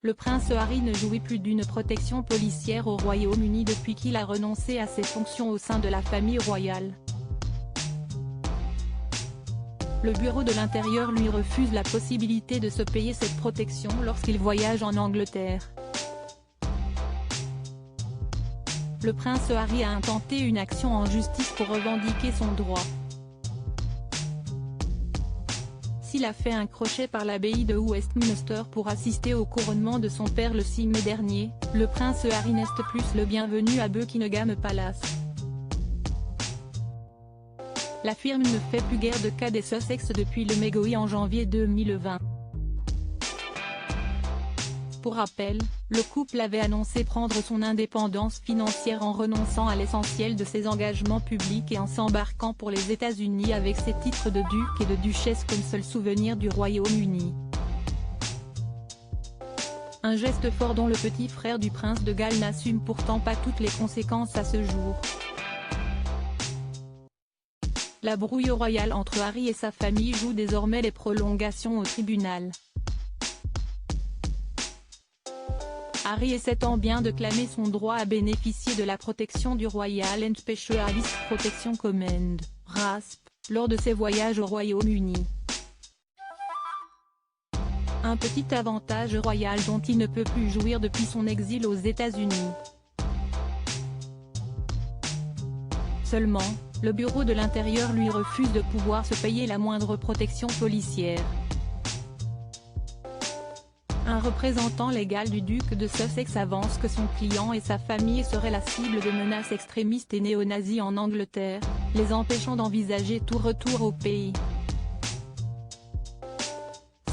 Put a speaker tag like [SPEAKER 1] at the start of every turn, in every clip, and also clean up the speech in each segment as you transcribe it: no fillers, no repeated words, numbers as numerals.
[SPEAKER 1] Le prince Harry ne jouit plus d'une protection policière au Royaume-Uni depuis qu'il a renoncé à ses fonctions au sein de la famille royale. Le bureau de l'Intérieur lui refuse la possibilité de se payer cette protection lorsqu'il voyage en Angleterre. Le prince Harry a intenté une action en justice pour revendiquer son droit. S'il a fait un crochet par l'abbaye de Westminster pour assister au couronnement de son père le 6 mai dernier, le prince Harry n'est plus le bienvenu à Buckingham Palace. La firme ne fait plus guère de cas des Sussex depuis le mégoï en janvier 2020. Pour rappel, le couple avait annoncé prendre son indépendance financière en renonçant à l'essentiel de ses engagements publics et en s'embarquant pour les États-Unis avec ses titres de duc et de duchesse comme seul souvenir du Royaume-Uni. Un geste fort dont le petit frère du prince de Galles n'assume pourtant pas toutes les conséquences à ce jour. La brouille royale entre Harry et sa famille joue désormais les prolongations au tribunal. Harry essaie tant bien de clamer son droit à bénéficier de la protection du Royal and Specialist Protection Command, RASP, lors de ses voyages au Royaume-Uni. Un petit avantage royal dont il ne peut plus jouir depuis son exil aux États-Unis. Seulement, le bureau de l'Intérieur lui refuse de pouvoir se payer la moindre protection policière. Un représentant légal du duc de Sussex avance que son client et sa famille seraient la cible de menaces extrémistes et néo-nazis en Angleterre, les empêchant d'envisager tout retour au pays.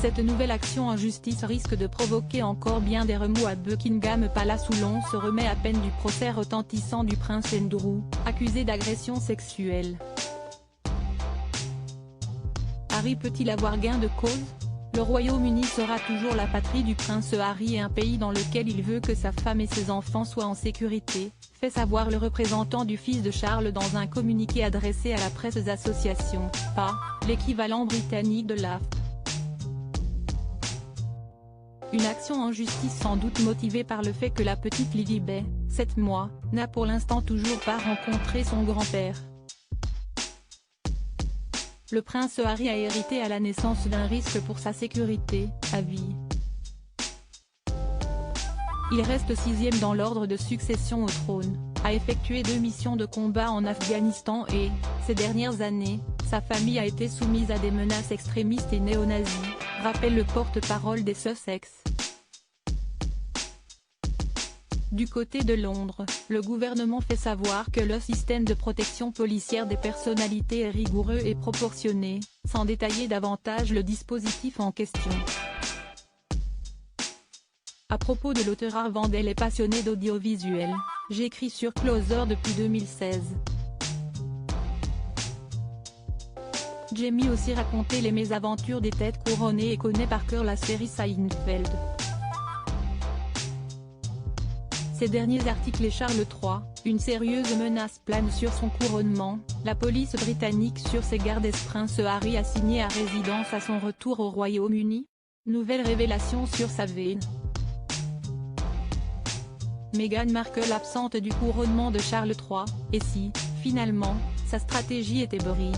[SPEAKER 1] Cette nouvelle action en justice risque de provoquer encore bien des remous à Buckingham Palace où l'on se remet à peine du procès retentissant du prince Andrew, accusé d'agression sexuelle. Harry peut-il avoir gain de cause ? Le Royaume-Uni sera toujours la patrie du prince Harry et un pays dans lequel il veut que sa femme et ses enfants soient en sécurité, fait savoir le représentant du fils de Charles dans un communiqué adressé à la presse association, pas, l'équivalent britannique de l'AFP. Une action en justice sans doute motivée par le fait que la petite Lilibet, 7 mois, n'a pour l'instant toujours pas rencontré son grand-père. Le prince Harry a hérité à la naissance d'un risque pour sa sécurité, à vie. Il reste 6e dans l'ordre de succession au trône, a effectué 2 missions de combat en Afghanistan et, ces dernières années, sa famille a été soumise à des menaces extrémistes et néo-nazis, rappelle le porte-parole des Sussex. Du côté de Londres, le gouvernement fait savoir que le système de protection policière des personnalités est rigoureux et proportionné, sans détailler davantage le dispositif en question. À propos de l'auteur Arvandel est passionné d'audiovisuel, j'écris sur Closer depuis 2016. Jamie aussi raconté les mésaventures des têtes couronnées et connaît par cœur la série Seinfeld. Ces derniers articles et Charles III, une sérieuse menace plane sur son couronnement, la police britannique sur ses gardes est prince Harry assigné à résidence à son retour au Royaume-Uni. Nouvelle révélation sur sa veine. Meghan Markle absente du couronnement de Charles III, et si, finalement, sa stratégie était brille.